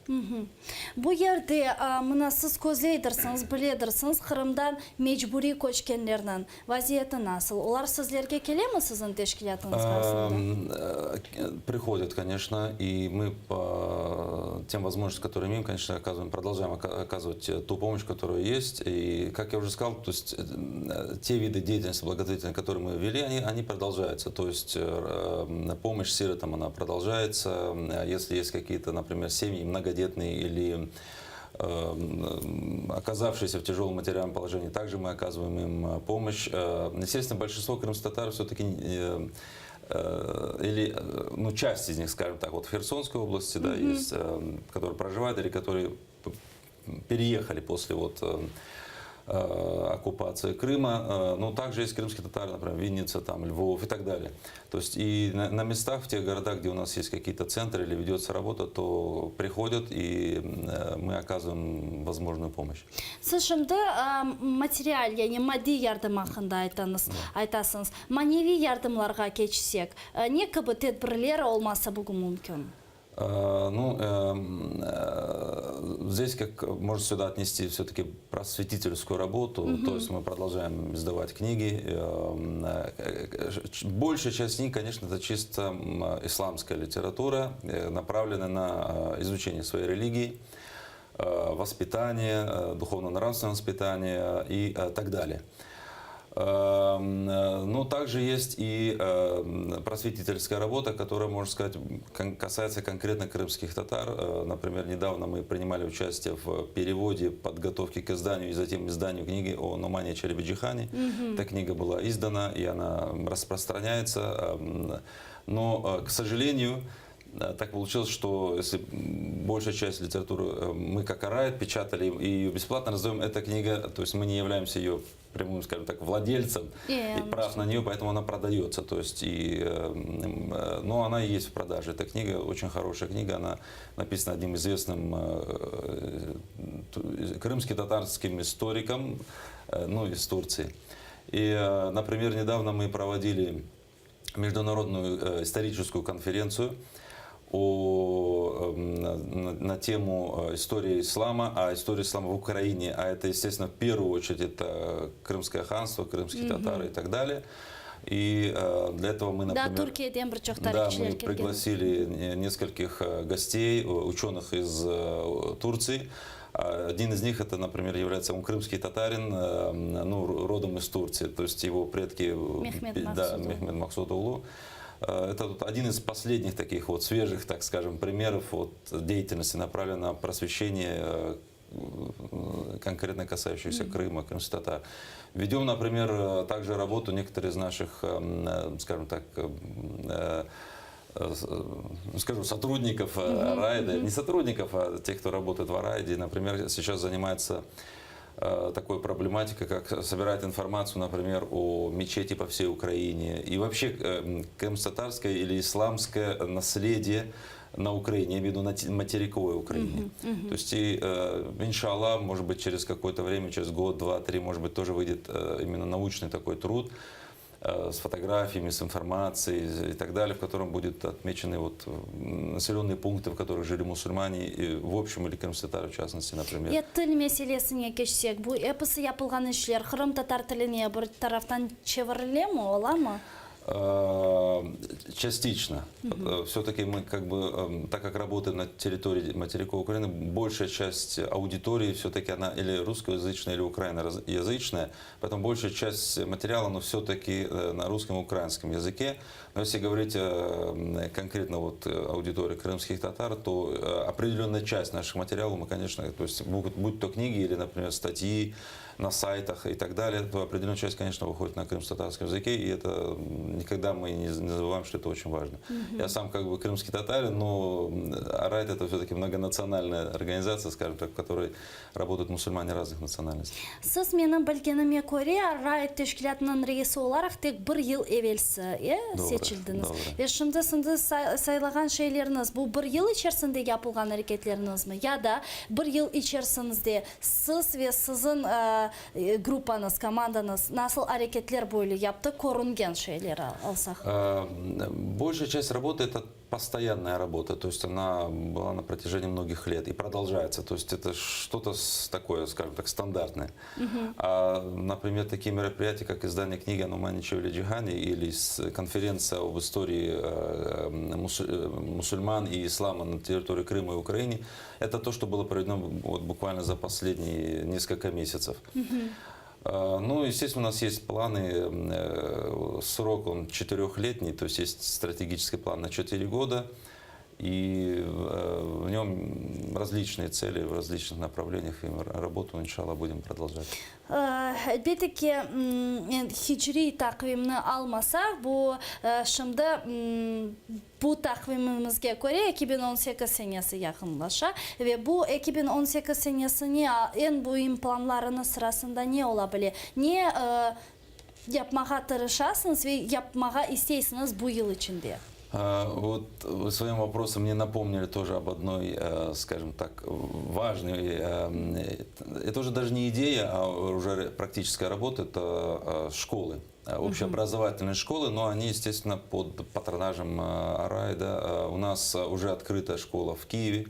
Speaker 1: Bu yerde mınasız közleydirsiniz, biledirsiniz, Kırım'dan mecburi koçkenlerden vaziyeti nasıl? Onlar sizlerge kele mi sizin teşkilatınız arasında?
Speaker 17: Приходят, конечно, и мы по тем возможностям, которые имеем, конечно, продолжаем оказывать ту помощь, которая есть. И, как я уже сказал, то есть те виды деятельности благотворительной, которые мы вели, они продолжаются. То есть помощь сиротам, она продолжается. Если есть какие-то, например, семьи многодетные или оказавшиеся в тяжелом материальном положении, также мы оказываем им помощь. Естественно, большинство крымских-татар все-таки или часть из них, скажем так, вот в Херсонской области, да, есть, которые проживают или которые переехали после оккупации Крыма, но также есть крымские татары, например, Винница, там, Львов и так далее. То есть и на местах, в тех городах, где у нас есть какие-то центры или ведется работа, то приходят и мы оказываем возможную помощь.
Speaker 1: Siz şimdi material, yani maddi yardım hakkında aytasınız. Manevi yardımlarga geçsek, ne gibi tedbirler olmasa bugün mümkün?
Speaker 17: Здесь как можно сюда отнести все-таки просветительскую работу, то есть мы продолжаем издавать книги. Большая часть книг, конечно, это чисто исламская литература, направленная на изучение своей религии, воспитание, духовно-нравственное воспитание и так далее. Но также есть и просветительская работа, которая, можно сказать, касается конкретно крымских татар. Например, недавно мы принимали участие в переводе, подготовке к изданию и затем изданию книги о Нумане Челебеджихане. Эта книга была издана и она распространяется. Но, к сожалению, так получилось, что если большая часть литературы мы как Арайт печатали и ее бесплатно раздаем, эта книга, то есть мы не являемся ее прямым, скажем так, владельцем и прав на нее, поэтому она продается. То есть но она и есть в продаже. Эта книга очень хорошая книга, она написана одним известным крымско-татарским историком, из Турции. И, например, недавно мы проводили международную историческую конференцию на тему истории ислама, история ислама в Украине, а это, естественно, в первую очередь это Крымское ханство, крымские татары и так далее. И для этого мы, например, мы пригласили нескольких гостей, ученых из Турции. Один из них, это, например, является крымский татарин, родом из Турции, то есть его предки Мехмед Максудоглу. Это один из последних таких свежих, так скажем, примеров деятельности, направленной на просвещение, конкретно касающихся Крыма, крымских татар. Ведем, например, также работу некоторые из наших, скажем так, сотрудников Райда, не сотрудников, а тех, кто работает в Райде, например, сейчас занимается такой проблематикой, как собирать информацию, например, о мечети по всей Украине и вообще крымско-татарское или исламское наследие на Украине, я имею в виду на материковой Украине. То есть, иншаллах, может быть, через какое-то время, через год, два, три, может быть, тоже выйдет именно научный такой труд с фотографиями, с информацией и так далее, в котором будут отмечены вот населенные пункты, в которых жили мусульмане, и в общем, или крымстатары в частности, например.
Speaker 1: Тіл мәселесіне кешсек, бұл эпосы yapılған işler Қырым татар тіліне бір тарафтан чевіріле ме, ола ма?
Speaker 17: Частично. Все-таки мы, как бы, так как работаем на территории материка Украины, большая часть аудитории все-таки она или русскоязычная, или украиноязычная, поэтому большая часть материала, но все-таки на русском и украинском языке. Но если говорить конкретно вот аудитории крымских татар, то определенная часть наших материалов мы, конечно, то есть будь то книги или, например, статьи на сайтах и так далее, то определенная часть, конечно, выходит на крымско-татарском языке, и это никогда мы не забываем, что это очень важно. Я сам как бы крымский татарин, но Арайт это все-таки многонациональная организация, скажем так, в которой работают мусульмане разных национальностей.
Speaker 1: Сіз менің білгеніме көре, Арайт тешкілатының рейсі оларақ тек бір ел евелсі сечілдіңіз. Шымды сынды сайлаған шейлеріңіз бұл бір ел içerisinde yapılған әрекетлеріңіз ме? Я да бір ел içerisinde сіз ве сізін группаныз, команданыз nasıl hareketler böyle yaptı, korunген şeyleri alsak?
Speaker 17: Большая часть работы это постоянная работа, то есть она была на протяжении многих лет и продолжается, то есть это что-то такое, скажем так, стандартное. Например, такие мероприятия, как издание книги о Нумане Чевеле Джихане или конференция об истории мусульман и ислама на территории Крыма и Украины, это то, что было проведено вот буквально за последние несколько месяцев. Ну, естественно, у нас есть планы, срок он 4-летний, то есть есть стратегический план на 4 года, и в нем различные цели в различных направлениях, и работу, иншалла, будем продолжать.
Speaker 1: Әлбетте, хиджри тақвимны алмасақ, бұл шымды bu takvimimizge göre 2018 senesi yakınlaşa ve bu 2018 senesini en mühim planlarının sırasında ne olabilir? Ne yapmaya tırışasınız ve yapmaya isteysiniz bu yıl içinde?
Speaker 17: Вот вы своим вопросом мне напомнили тоже об одной, скажем так, важной, это уже даже не идея, а уже практическая работа, это школы. Общеобразовательные школы, но они, естественно, под патронажем Арайда. У нас уже открыта школа в Киеве.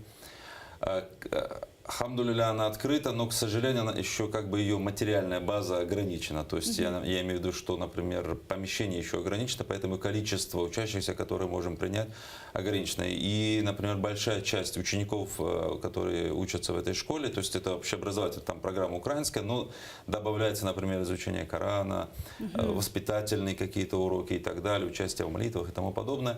Speaker 17: Хамдулилля, она открыта, но, к сожалению, она еще как бы ее материальная база ограничена. То есть я имею в виду, что, например, помещение еще ограничено, поэтому количество учащихся, которые можем принять, ограничено. И, например, большая часть учеников, которые учатся в этой школе, то есть это общеобразовательная там программа украинская, но добавляется, например, изучение Корана, воспитательные какие-то уроки и так далее, участие в молитвах и тому подобное.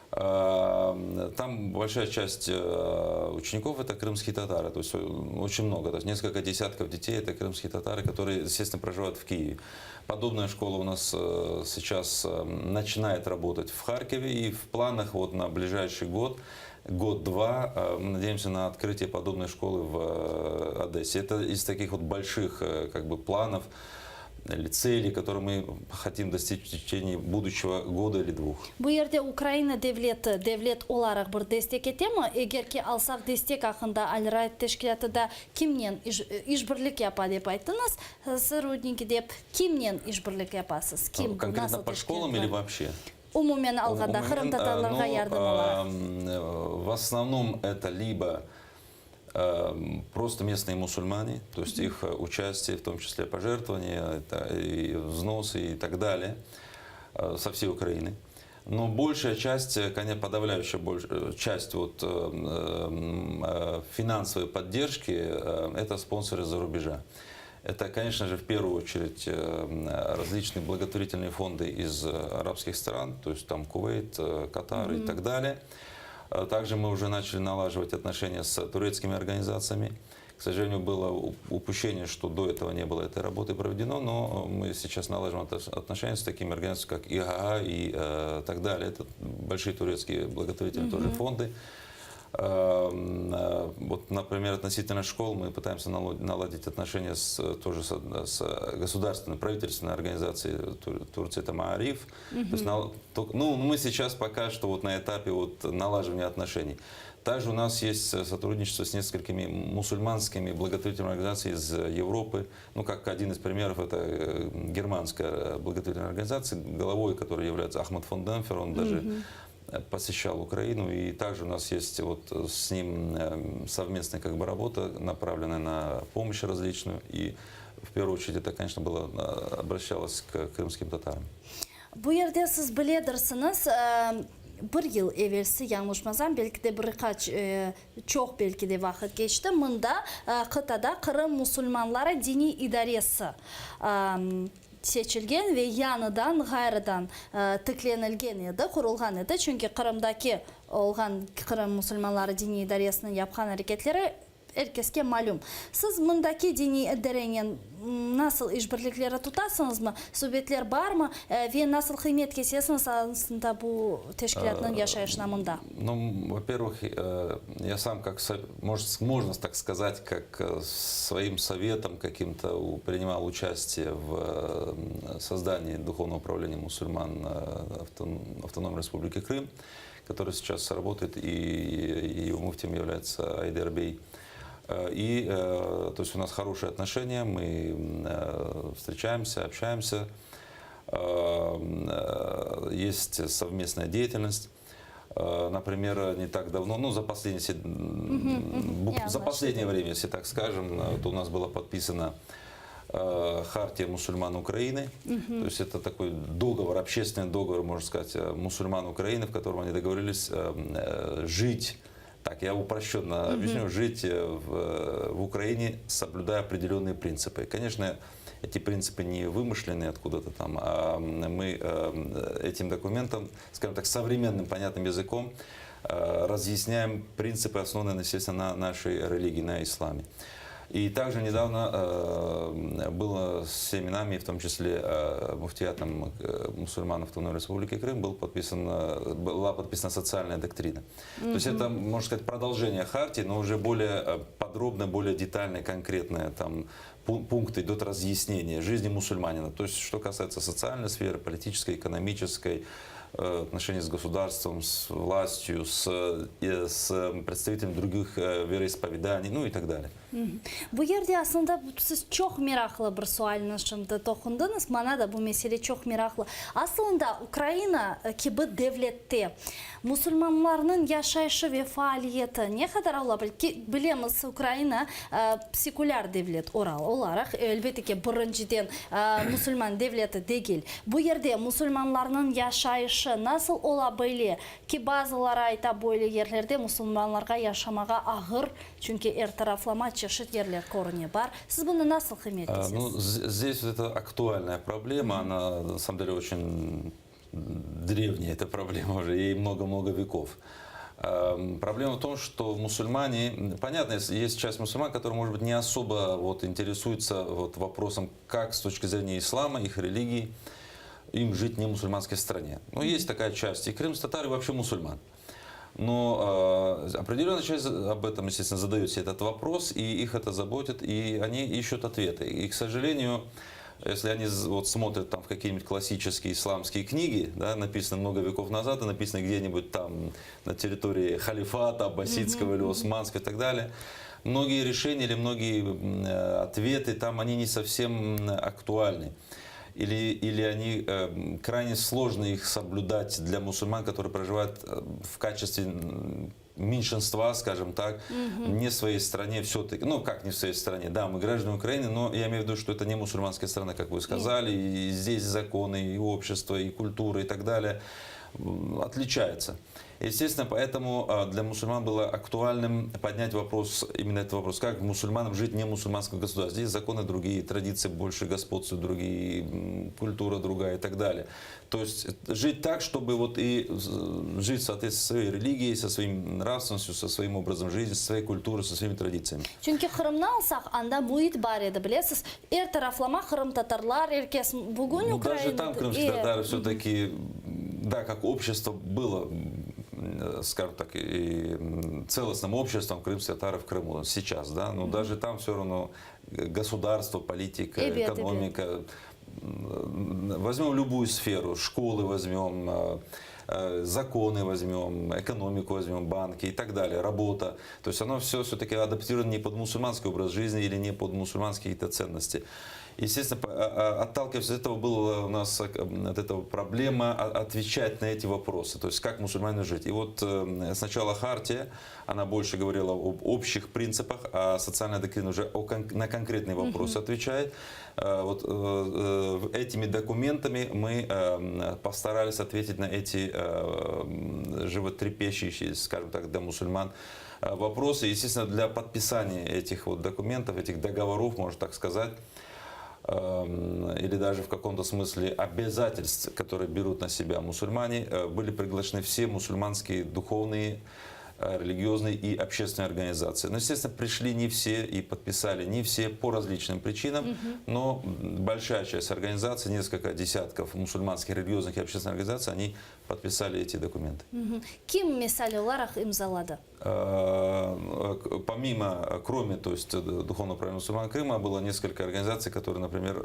Speaker 17: Там большая часть учеников это крымские татары, то есть очень много, то есть несколько десятков детей это крымские татары, которые, естественно, проживают в Киеве. Подобная школа у нас сейчас начинает работать в Харькове, и в планах вот на ближайший год-два мы надеемся на открытие подобной школы в Одессе. Это из таких вот больших как бы планов или целей, которые мы хотим достичь в течение будущего года или 2.
Speaker 1: Bu yerde Ukrayna devlet olarak bir destek ete mi? Eğer ki alsak destek hakkında Al-Raid teşkilatı da kimden işbirlik yapar dep ayttınız? Сотрудники деп kimden işbirlik yapasız? Kim?
Speaker 17: Конкретно по школам или вообще?
Speaker 1: Umumen alganda Kırım Tatarlarına yardım olarak.
Speaker 17: В основном это либо просто местные мусульмане, то есть их участие, в том числе пожертвования, и взносы и так далее, со всей Украины. Но большая часть, конечно, подавляющая часть вот, финансовой поддержки – это спонсоры за рубежа. Это, конечно же, в первую очередь различные благотворительные фонды из арабских стран, то есть там Кувейт, Катар и так далее. Также мы уже начали налаживать отношения с турецкими организациями. К сожалению, было упущение, что до этого не было этой работы проведено, но мы сейчас налаживаем отношения с такими организациями, как ИГА и так далее. Это большие турецкие благотворительные тоже фонды. Вот, например, относительно школ мы пытаемся наладить отношения тоже с государственной, правительственной организацией Турции, это Маариф. То есть, мы сейчас пока что вот на этапе вот налаживания отношений. Также у нас есть сотрудничество с несколькими мусульманскими благотворительными организациями из Европы. Ну, как один из примеров, это германская благотворительная организация, главой которой является Ахмад фон Демпфер, он даже посещал Украину. И также у нас есть вот с ним совместная как бы работа, направленная на помощь различную. И в первую очередь это, конечно, было обращалось к крымским татарам.
Speaker 1: Bu yerde siz biledirsiniz, bir yıl evvelsi yanlışmazam belki de birkaç çok belki de vakit geçti. Mında kıtada Kırım Müslümanları Dini İdaresi seçilgen ve yanıdan gayrıdan tıklenilgen edi, kurulgan edi. Çünkü Kırım'daki olgan Kırım Müslümanları Dini İdaresi'nin yapkan hareketleri herkesке malum. Siz mındaki dini idarenin nasıl işbirlikleri tutasınız mı? Sübetler var mı? Ve nasıl kıymet kesesiniz aslında bu teşkilatın yaşayışına mında?
Speaker 17: Ну, во-первых, я сам, как, можно так сказать, как своим советом каким-то принимал участие в создании Духовного управления мусульман Автономной Республики Крым, который сейчас работает, и его муфтием является Айдар Бей. И то есть у нас хорошие отношения, мы встречаемся, общаемся, есть совместная деятельность. Например, не так давно, ну, за последнее время, если так скажем, то у нас была подписана Хартия мусульман Украины. То есть это такой договор, общественный договор, можно сказать, мусульман Украины, в котором они договорились жить. Так, я упрощенно объясню, жить в Украине, соблюдая определенные принципы. Конечно, эти принципы не вымышленные откуда-то там, а мы этим документом, скажем так, современным, понятным языком разъясняем принципы, основанные, естественно, на нашей религии, на исламе. И также недавно было с семенами, в том числе муфтиятом мусульман Автономной Республики Крым, была подписана социальная доктрина. То есть это, можно сказать, продолжение хартии, но уже более подробно, более детально, конкретное, там пункты идут разъяснения жизни мусульманина. То есть что касается социальной сферы, политической, экономической, отношений с государством, с властью, с представителями других вероисповеданий, ну и так далее.
Speaker 1: Bu yerde aslında siz çok meraklı bir sualına şimdi dokundunuz. Bana da bu mesele çok meraklı. Aslında Ukrayna gibi devlette Müslümanların yaşayışı ve faaliyeti ne kadar olabilir ki bilemiz Ukrayna seküler devlet olarak elbette ki birinciden Müslüman devleti değil. Bu yerde Müslümanların yaşayışı nasıl olabilir ki bazıları ayta böyle yerlerde Müslümanlara yaşamağa ağır çünkü taraflama çeşit yerler korunuyor var. Siz bunu nasıl kıymet ediyorsunuz?
Speaker 17: Ну, здесь это актуальная проблема, она на самом деле очень древняя, эта проблема уже, ей много-много веков. Проблема в том, что мусульмане, понятно, есть часть мусульман, которые, может быть, не особо вот, интересуются вот, вопросом, как с точки зрения ислама, их религии, им жить в немусульманской стране. Но есть такая часть, и крымс-татары вообще мусульман. Но определенная часть об этом, естественно, задает себе этот вопрос, и их это заботит, и они ищут ответы. И, к сожалению, если они вот смотрят там в какие-нибудь классические исламские книги, да, написанные много веков назад, и написанные где-нибудь там на территории халифата, аббасидского или османского и так далее, многие решения или многие ответы там, они не совсем актуальны. Или они крайне сложно их соблюдать для мусульман, которые проживают в качестве меньшинства, скажем так, не в своей стране все-таки, ну как не в своей стране, да, мы граждане Украины, но я имею в виду, что это не мусульманская страна, как вы сказали, и здесь законы, и общество, и культура, и так далее отличаются. Естественно, поэтому для мусульман было актуальным поднять вопрос, именно этот вопрос, как мусульманам жить в немусульманском государстве. Здесь законы другие, традиции больше господствуют, другие, культура другая и так далее. То есть жить так, чтобы вот и жить в соответствии со своей религией, со своим нравственностью, со своим образом жизни, со своей культурой, со своими традициями.
Speaker 1: Çünkü Kırım'dan alsak anda muhit var edi bilesiz. Taraflama Kırım Tatarlar, herkes bugün Ukrayna.
Speaker 17: Даже там крымские татары все-таки, да, как общество было, скажем так, и целостным обществом крымских татар в Крыму сейчас, да, но даже там все равно государство, политика, экономика, возьмем любую сферу, школы возьмем, законы возьмем, экономику возьмем, банки и так далее, работа. То есть оно все-таки адаптировано не под мусульманский образ жизни или не под мусульманские какие-то ценности. Естественно, отталкиваясь от этого, была у нас от этого проблема отвечать на эти вопросы, то есть как мусульмане жить. И вот сначала хартия, она больше говорила об общих принципах, а социальная доктрина уже на конкретные вопросы отвечает. Вот этими документами мы постарались ответить на эти животрепещущие, скажем так, для мусульман вопросы. Естественно, для подписания этих вот документов, этих договоров, можно так сказать, или даже в каком-то смысле обязательств, которые берут на себя мусульмане, были приглашены все мусульманские духовные, религиозные и общественные организации. Но, естественно, пришли не все и подписали не все по различным причинам, но большая часть организаций, несколько десятков мусульманских религиозных и общественных организаций, они подписали эти документы.
Speaker 1: Ким мисали оларах имзалады?
Speaker 17: Помимо, кроме, то есть Духовного правления мусульман Крыма, было несколько организаций, которые, например,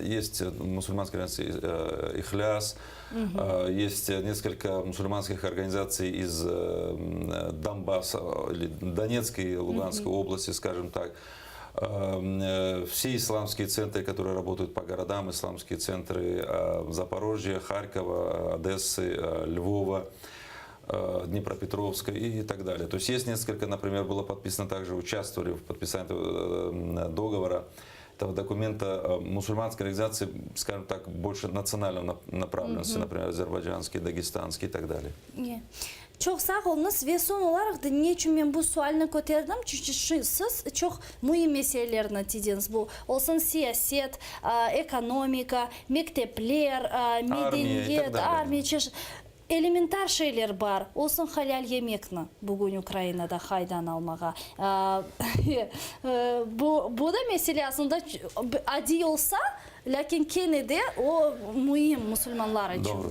Speaker 17: есть мусульманская организация Ихляс, есть несколько мусульманских организаций из Донбасса, или Донецкой и Луганской области, скажем так. Все исламские центры, которые работают по городам, исламские центры Запорожья, Харькова, Одессы, Львова, Днепропетровска и так далее. То есть есть несколько, например, было подписано, также участвовали в подписании этого договора, этого документа мусульманской организации, скажем так, больше национальной направленности, например, азербайджанские, дагестанские и так далее.
Speaker 1: Çok sağ olunuz ve son olarak da niçin ben bu sualini kotardım? Çünkü siz çok mühim meselelerini dediniz. Bu olsun siyaset, ekonomika, mektepler, medeniyet, armiya, elementar şeyler var. Olsun halal yemekni bugün Ukrayna'da haydan almağa. Bu da mesele aslında adi olsa, lakin gene de o mühim Müslümanlar için.
Speaker 17: Добро.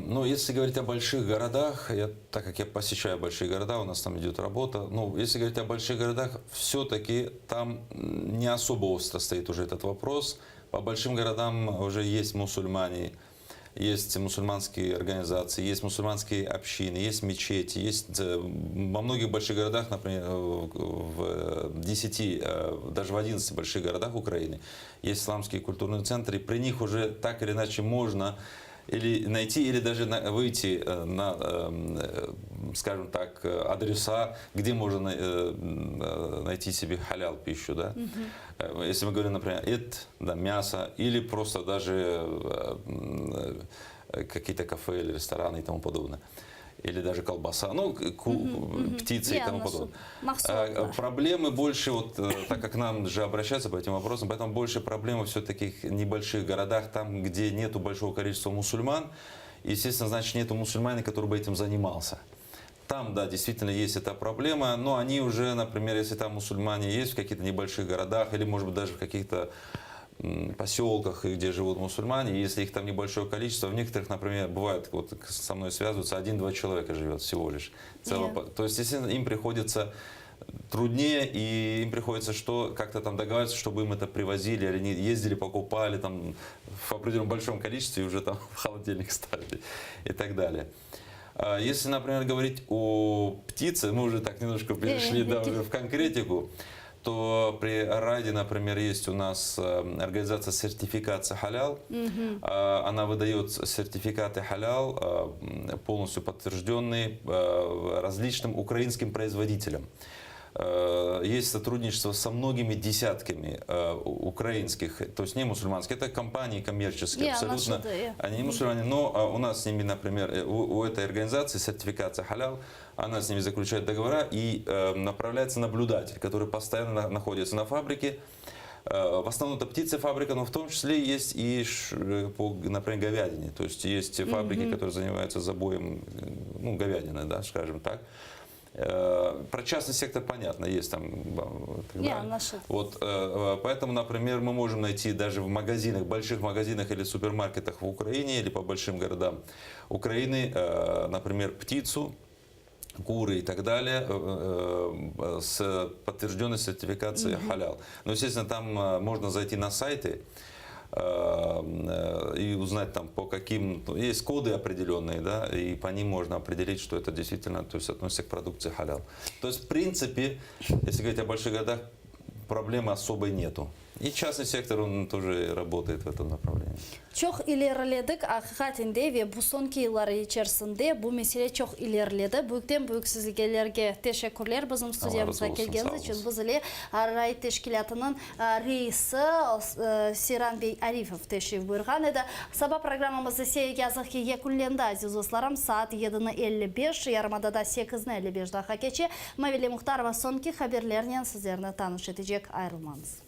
Speaker 17: Ну, если говорить о больших городах, так как я посещаю большие города, у нас там идет работа, ну, если говорить о больших городах, все-таки там не особо остро стоит уже этот вопрос. По большим городам уже есть мусульмане, есть мусульманские организации, есть мусульманские общины, есть мечети, есть во многих больших городах, например, в 10, даже в 11 больших городах Украины есть исламские культурные центры, и при них уже так или иначе можно или найти, или даже выйти на, скажем так, адреса, где можно найти себе халял пищу, да? Если мы говорим, например, да, мясо, или просто даже какие-то кафе или рестораны и тому подобное. Или даже колбаса, ну, птицы и тому подобное. Проблемы больше, вот, так как нам же обращаются по этим вопросам, поэтому больше проблемы все-таки в небольших городах, там, где нету большого количества мусульман. Естественно, значит, нету мусульман, который бы этим занимался. Там, да, действительно есть эта проблема, но они уже, например, если там мусульмане есть в каких-то небольших городах, или, может быть, даже в каких-то поселках, где живут мусульмане, если их там небольшое количество, в некоторых, например, бывает, вот со мной связываются, 1-2 человека живет всего лишь. То есть, естественно, им приходится труднее, и им приходится как-то там договариваться, чтобы им это привозили, или они ездили, покупали там в определенном большом количестве и уже там в холодильник ставили и так далее. Если, например, говорить о птице, мы уже так немножко перешли уже в конкретику, то при Раде, например, есть у нас организация сертификация халял. Она выдает сертификаты халял, полностью подтвержденные различным украинским производителям. Есть сотрудничество со многими десятками украинских, то есть не мусульманских, это компании коммерческие, абсолютно, они не мусульмане, но у нас с ними, например, у этой организации сертификация халял, она с ними заключает договора и направляется наблюдатель, который постоянно находится на фабрике. В основном это птицефабрика, но в том числе есть и, например, говядине, то есть есть фабрики, которые занимаются забоем, ну, говядины, да, скажем так. Про частный сектор понятно, есть там. Вот, поэтому, например, мы можем найти даже в магазинах, больших магазинах или супермаркетах в Украине или по большим городам Украины, например, птицу, куры и так далее с подтвержденной сертификацией халял. Но, естественно, там можно зайти на сайты и узнать там по каким, есть коды определенные, да, и по ним можно определить, что это действительно, то есть относится к продукции халял. То есть в принципе, если говорить о больших городах, проблемы особой нету. И частный сектор, он тоже работает в этом направлении.
Speaker 1: Çok ilerledik. Hakikatinde ve bu sonki yıllar içerisinde bu mesele çok ilerledi. Büyükten büyük sizlerge teşekkürler. Bizim stüdyamıza geldiğiniz için biz ile Ray Teşkilatı'nın reisi Siran Bey Arifov teşrif buyurgan edi. Sabah programımızı seyir yazıq ki yekunlendi aziz dostlarım. Saat 7:55, yarımada da 8:55 daha geçe. Mavili Muhtarova sonki haberlerle sizlerine tanış edecek. Ayrılmanız.